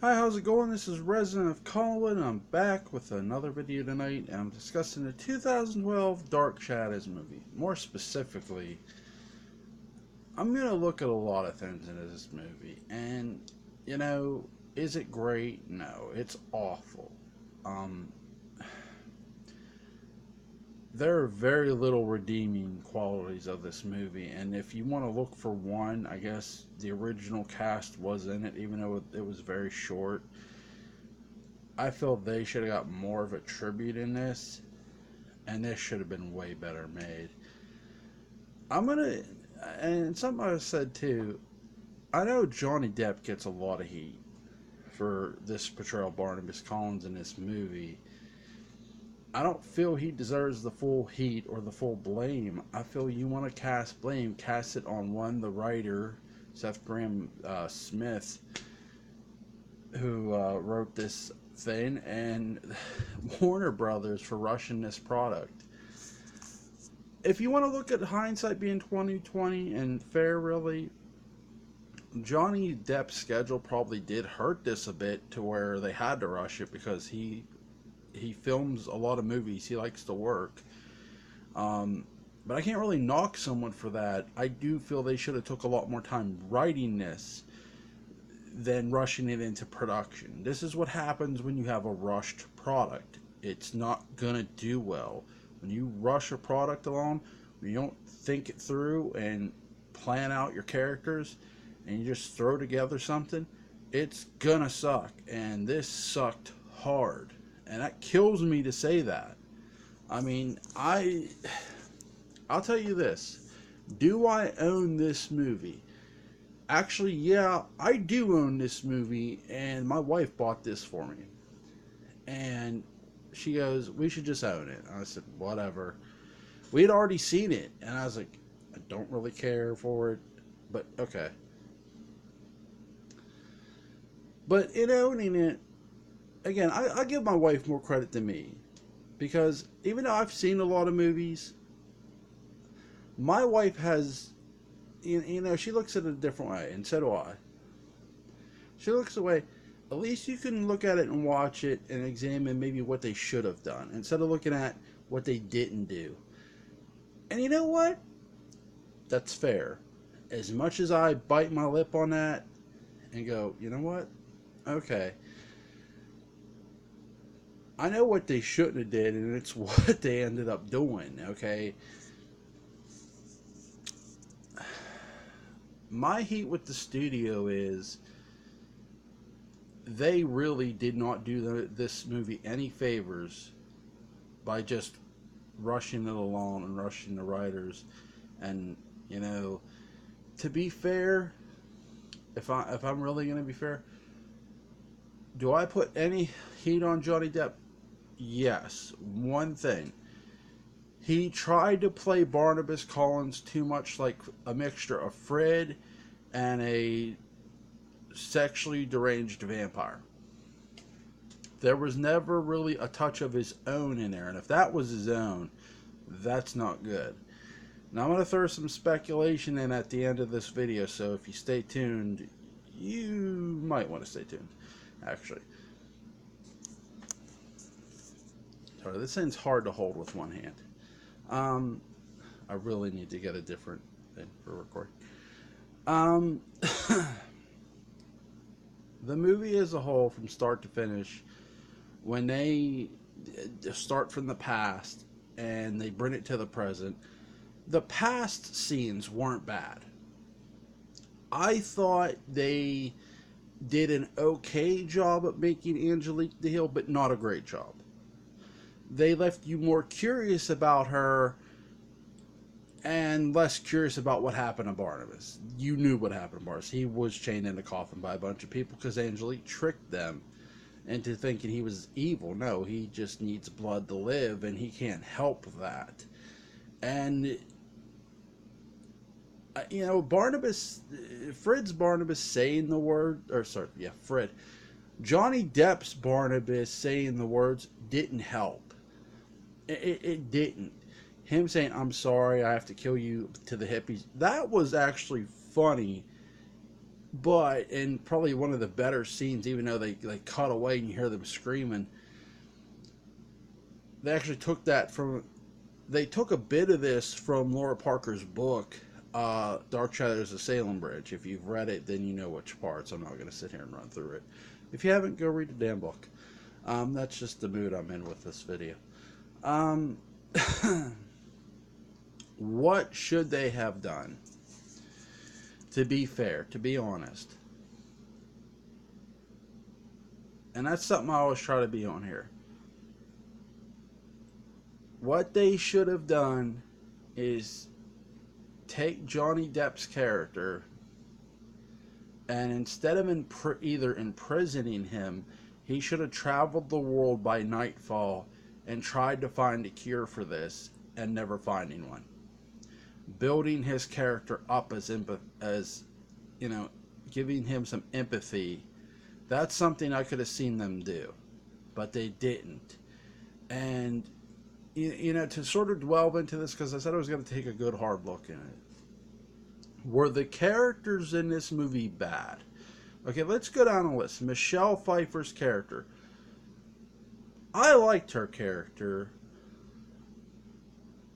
Hi, how's it going? This is Resident of Collinwood, and I'm back with another video tonight, and I'm discussing the 2012 Dark Shadows movie. More specifically, I'm going to look at a lot of things in this movie, and, you know, is it great? No, it's awful. Um, there are very little redeeming qualities of this movie, and if you want to look for one, I guess the original cast was in it, even though it was very short. I feel they should have got more of a tribute in this, and this should have been way better made. I'm gonna, and something I said too. I know Johnny Depp gets a lot of heat for this portrayal of Barnabas Collins in this movie. I don't feel he deserves the full heat or the full blame. I feel you want to cast blame, cast it on the writer, Seth Graham Smith, who wrote this thing, and Warner Brothers for rushing this product. If you want to look at hindsight being 2020 and fair, really, Johnny Depp's schedule probably did hurt this a bit to where they had to rush it because he films a lot of movies. He likes to work. But I can't really knock someone for that. I do feel they should have took a lot more time writing this than rushing it into production. This is what happens when you have a rushed product. It's not gonna do well. When you rush a product along, when you don't think it through and plan out your characters, and you just throw together something, it's gonna suck. And this sucked hard. And that kills me to say that. I mean, I'll tell you this. Do I own this movie? Actually, yeah, I do own this movie, and my wife bought this for me. And she goes, "We should just own it." And I said, "Whatever." We had already seen it, and I was like, "I don't really care for it, but okay." But in owning it, again, I give my wife more credit than me. Because even though I've seen a lot of movies, my wife has, she looks at it a different way, and so do I. She looks away. At least you can look at it and watch it and examine maybe what they should have done instead of looking at what they didn't do. And you know what? That's fair. As much as I bite my lip on that and go, you know what? Okay. I know what they shouldn't have did, and it's what they ended up doing, okay? My heat with the studio is they really did not do this movie any favors by just rushing it along and rushing the writers. And to be fair, if I'm really gonna be fair, do I put any heat on Johnny Depp? Yes. One thing, he tried to play Barnabas Collins too much like a mixture of Fred and a sexually deranged vampire. There was never really a touch of his own in there, and if that was his own, that's not good. Now I'm going to throw some speculation in at the end of this video, so if you stay tuned, you might want to stay tuned, actually. Sorry, this thing's hard to hold with one hand. I really need to get a different thing for recording. The movie as a whole, from start to finish, when they start from the past and they bring it to the present, the past scenes weren't bad. I thought they did an okay job at making Angelique the heel, but not a great job. They left you more curious about her and less curious about what happened to Barnabas. You knew what happened to Barnabas. He was chained in a coffin by a bunch of people because Angelique tricked them into thinking he was evil. No, he just needs blood to live, and he can't help that. And Barnabas, Fred's Barnabas saying the word, Fred, Johnny Depp's Barnabas saying the words didn't help. It didn't. Him saying, "I'm sorry, I have to kill you," to the hippies, that was actually funny But in probably one of the better scenes, even though they cut away and you hear them screaming, they actually took that from. They took a bit of this from Laura Parker's book, Dark Shadows of Salem Bridge. If you've read it, then you know which parts. I'm not going to sit here and run through it. If you haven't, go read the damn book. That's just the mood I'm in with this video. Um, what should they have done? To be fair, to be honest. And that's something I always try to be on here. What they should have done is take Johnny Depp's character and instead of either imprisoning him, he should have traveled the world by nightfall and tried to find a cure for this and never finding one. Building his character up as you know, giving him some empathy. That's something I could have seen them do, but they didn't. And you know, to sort of delve into this, because I said I was going to take a good hard look in it. Were the characters in this movie bad? Okay, let's go down a list. Michelle Pfeiffer's character. I liked her character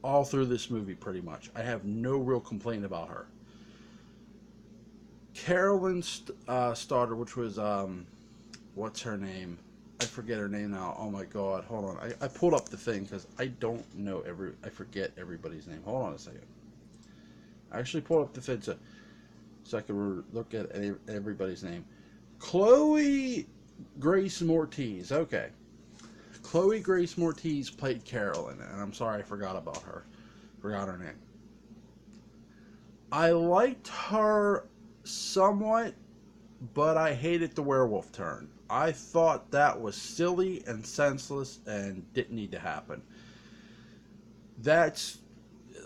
all through this movie, pretty much. I have no real complaint about her. Carolyn Starter, which was, what's her name? I forget her name now. Oh my god, hold on. I pulled up the thing because I don't know I forget everybody's name. Hold on a second. I actually pulled up the thing so I could look at everybody's name. Chloe Grace Moretz. Okay. Chloe Grace Moretz played Carolyn, and I'm sorry I forgot about her. Forgot her name. I liked her somewhat, but I hated the werewolf turn. I thought that was silly and senseless and didn't need to happen.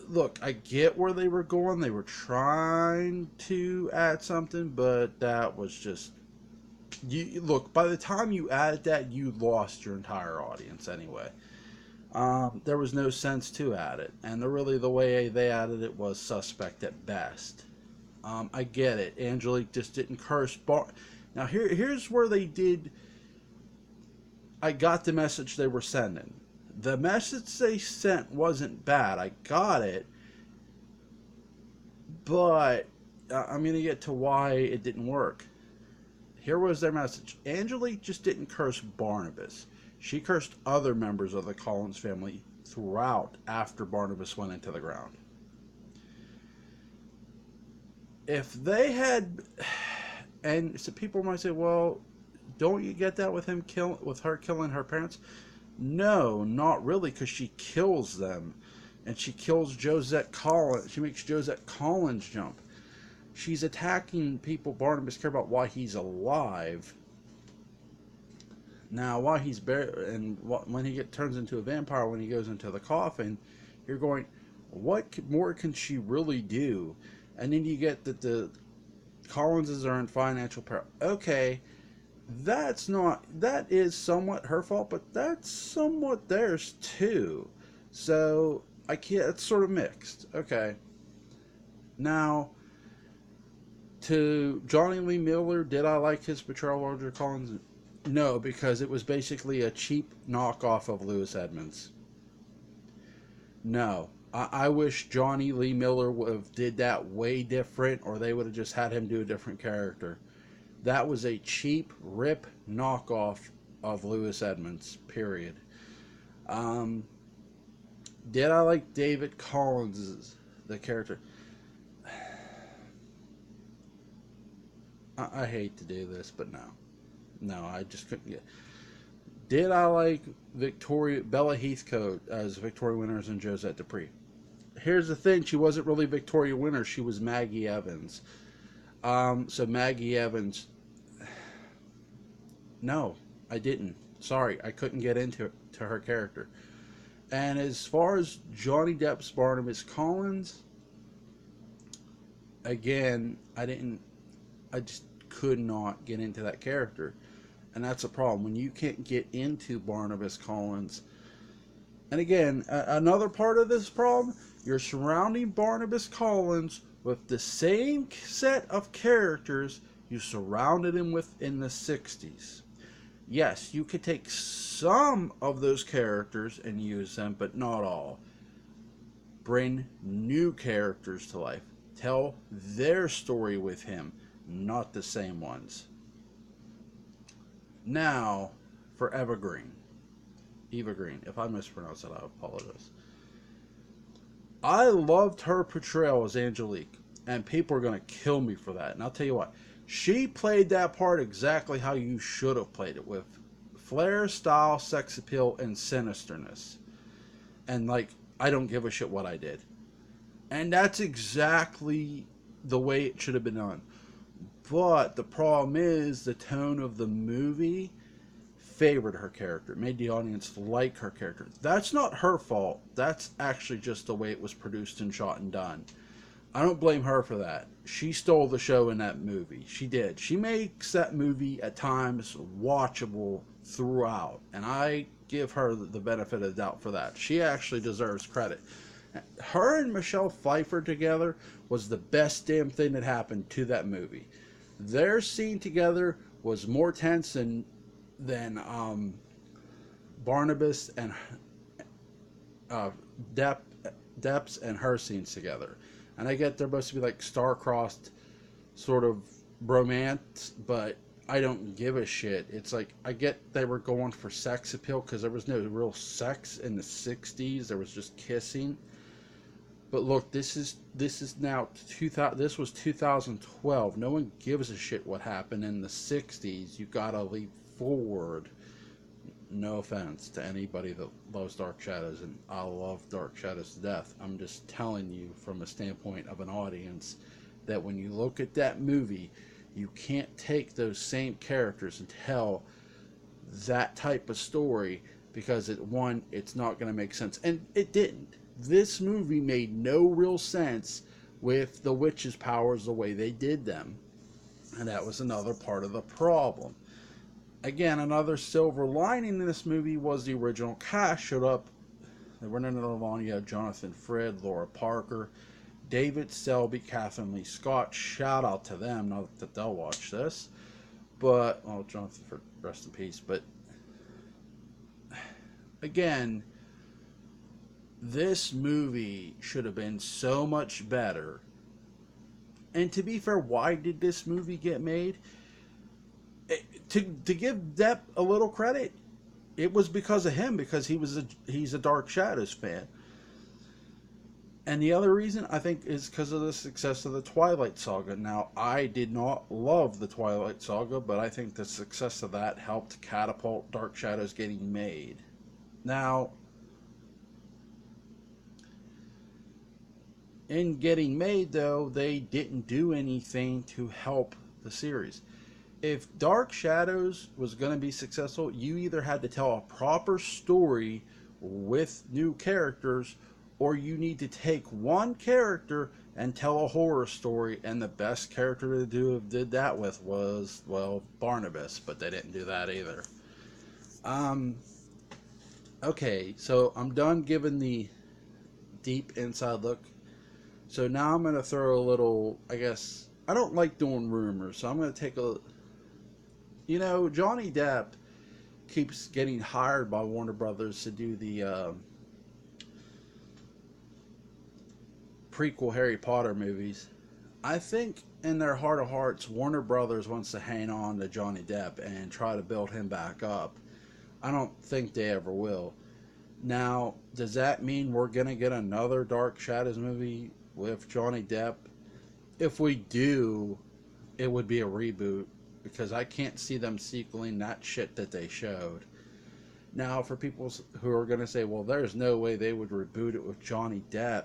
Look, I get where they were going. They were trying to add something, but that was just... Look, by the time you added that, you lost your entire audience anyway. There was no sense to add it. And the way they added it was suspect at best. I get it. Angelique just didn't curse. Now, here's where they did... I got the message they were sending. The message they sent wasn't bad. I got it. But I'm going to get to why it didn't work. Here was their message. Angelique just didn't curse Barnabas. She cursed other members of the Collins family throughout after Barnabas went into the ground. If they had... And so people might say, well, don't you get that with her killing her parents? No, not really, because she kills them. And she kills Josette Collins. She makes Josette Collins jump. She's attacking people Barnabas care about why he's alive. Now, while he's buried, and when he turns into a vampire, when he goes into the coffin, you're going, what more can she really do? And then you get that the Collinses are in financial peril. Okay, that is somewhat her fault, but that's somewhat theirs too. So I can't. It's sort of mixed. Okay. Now, to Johnny Lee Miller, did I like his portrayal of Roger Collins? No, because it was basically a cheap knockoff of Lewis Edmonds. No. I wish Johnny Lee Miller would have did that way different, or they would have just had him do a different character. That was a cheap rip knockoff of Lewis Edmonds, period. Did I like David Collins, the character? I hate to do this, but no. No, I just couldn't get... Did I like Bella Heathcote as Victoria Winters and Josette Dupree? Here's the thing, she wasn't really Victoria Winters, she was Maggie Evans. So Maggie Evans... No, I didn't. Sorry, I couldn't get into her character. And as far as Johnny Depp's Barnabas Collins, again, I just could not get into that character. And that's a problem. When you can't get into Barnabas Collins. And again, another part of this problem, you're surrounding Barnabas Collins with the same set of characters you surrounded him with in the 60s. Yes, you could take some of those characters and use them, but not all. Bring new characters to life. Tell their story with him, not the same ones. Now, for Eva Green. Eva Green. If I mispronounce it, I apologize. I loved her portrayal as Angelique, and people are going to kill me for that. And I'll tell you what, she played that part exactly how you should have played it, with flair, style, sex appeal, and sinisterness. And, like, I don't give a shit what I did. And that's exactly the way it should have been done. But the problem is, the tone of the movie favored her character. It made the audience like her character. That's not her fault. That's actually just the way it was produced and shot and done. I don't blame her for that. She stole the show in that movie. She did. She makes that movie at times watchable throughout. And I give her the benefit of the doubt for that. She actually deserves credit. Her and Michelle Pfeiffer together was the best damn thing that happened to that movie. Their scene together was more tense than Barnabas and Depp's and her scenes together. And I get they're supposed to be like star-crossed sort of bromance, but I don't give a shit. It's like, I get they were going for sex appeal because there was no real sex in the 60s. There was just kissing. But look, this is now 2000. This was 2012. No one gives a shit what happened in the 60s. You gotta leap forward. No offense to anybody that loves Dark Shadows, and I love Dark Shadows to death. I'm just telling you from a standpoint of an audience that when you look at that movie, you can't take those same characters and tell that type of story, because it's not going to make sense. And it didn't. This movie made no real sense with the witches' powers the way they did them. And that was another part of the problem. Again, another silver lining in this movie was the original cast showed up. They were in another line. You had Jonathan Frid, Laura Parker, David Selby, Catherine Lee Scott. Shout out to them. Not that they'll watch this. But, well, Jonathan Frid, rest in peace. But, again, this movie should have been so much better. And to be fair, why did this movie get made? To give Depp a little credit, it was because of him, because he's a Dark Shadows fan. And the other reason, I think, is because of the success of the Twilight Saga. Now, I did not love the Twilight Saga, but I think the success of that helped catapult Dark Shadows getting made. Now, in getting made, though, they didn't do anything to help the series. If Dark Shadows was going to be successful, you either had to tell a proper story with new characters, or you need to take one character and tell a horror story. And the best character to did that with was, well, Barnabas, but they didn't do that either. Okay, so I'm done giving the deep inside look. So now I'm going to throw a little, I guess, I don't like doing rumors, so I'm going to take a... You know, Johnny Depp keeps getting hired by Warner Brothers to do the prequel Harry Potter movies. I think in their heart of hearts, Warner Brothers wants to hang on to Johnny Depp and try to build him back up. I don't think they ever will. Now, does that mean we're going to get another Dark Shadows movie with Johnny Depp? If we do, it would be a reboot, because I can't see them sequeling that shit that they showed. Now, for people who are going to say, well, there's no way they would reboot it with Johnny Depp.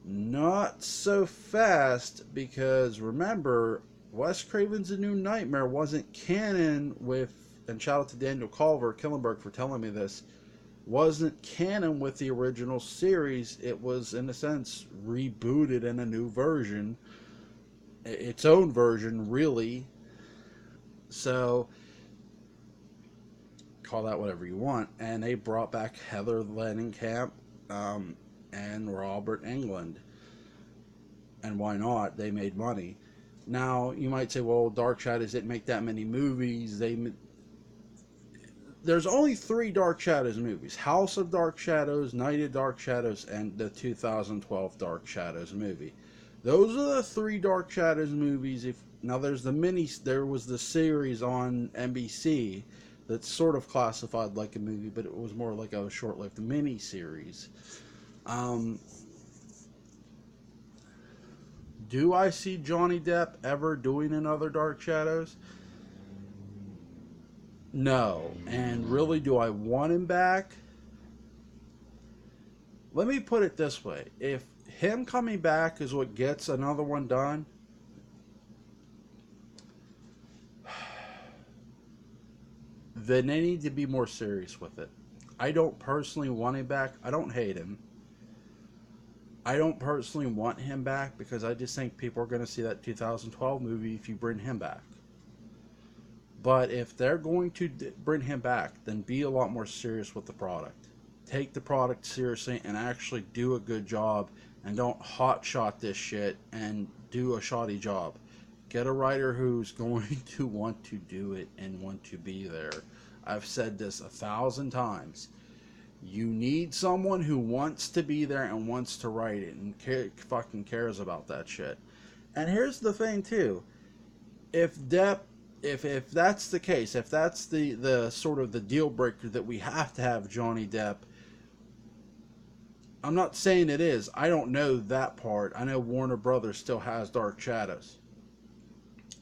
Not so fast, because remember, Wes Craven's A New Nightmare wasn't canon with, and shout out to Daniel Killenberg for telling me this, wasn't canon with the original series. It was, in a sense, rebooted in a new version. Its own version, really. So, call that whatever you want. And they brought back Heather Langenkamp and Robert Englund. And why not? They made money. Now, you might say, well, Dark Shadows didn't make that many movies. There's only 3 Dark Shadows movies: House of Dark Shadows, Night of Dark Shadows, and the 2012 Dark Shadows movie. Those are the 3 Dark Shadows movies. If now there was the series on NBC that's sort of classified like a movie, but it was more like a short-lived mini series. Um, do I see Johnny Depp ever doing another Dark Shadows? No. And really, do I want him back? Let me put it this way. If him coming back is what gets another one done, then they need to be more serious with it. I don't personally want him back. I don't hate him. I don't personally want him back because I just think people are going to see that 2012 movie if you bring him back. But if they're going to bring him back, then be a lot more serious with the product. Take the product seriously and actually do a good job, and don't hotshot this shit and do a shoddy job. Get a writer who's going to want to do it and want to be there. I've said this 1,000 times. You need someone who wants to be there and wants to write it and fucking cares about that shit. And here's the thing too. If that's the case, if that's the sort of the deal breaker that we have to have Johnny Depp, I'm not saying it is. I don't know that part. I know Warner Brothers still has Dark Shadows.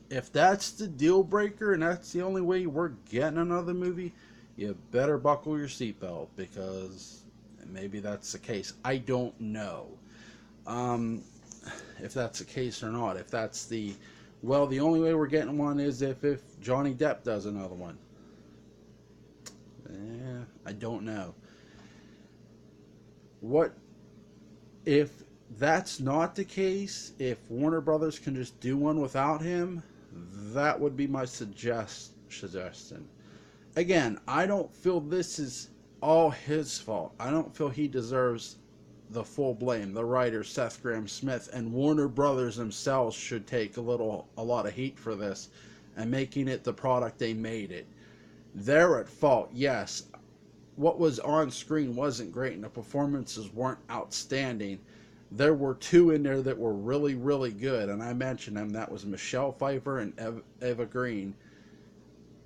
If that's the deal breaker and that's the only way we're getting another movie, you better buckle your seatbelt, because maybe that's the case. I don't know if that's the case or not. If that's the only way we're getting one is if Johnny Depp does another one. I don't know. What if that's not the case? If Warner Brothers can just do one without him, that would be my suggestion. Again, I don't feel this is all his fault. I don't feel he deserves the full blame. The writer, Seth Grahame-Smith, and Warner Brothers themselves should take a lot of heat for this and making it the product they made it. They're at fault, yes. What was on screen wasn't great and the performances weren't outstanding. There were 2 in there that were really, really good, and I mentioned them. That was Michelle Pfeiffer and Eva Green.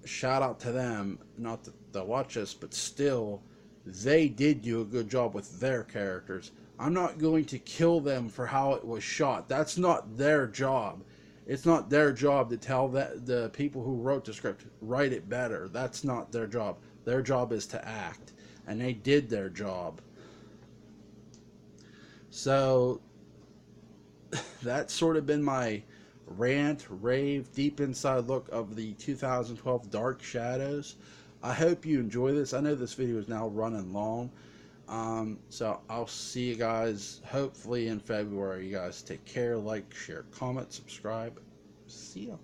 Shout out to them. Not that they'll watch this, but still, they did do a good job with their characters. I'm not going to kill them for how it was shot. That's not their job. It's not their job to tell the people who wrote the script, write it better. That's not their job. Their job is to act, and they did their job. So that's sort of been my rant, rave, deep inside look of the 2012 Dark Shadows. I hope you enjoy this. I know this video is now running long. So I'll see you guys hopefully in February. You guys take care, like, share, comment, subscribe. See ya.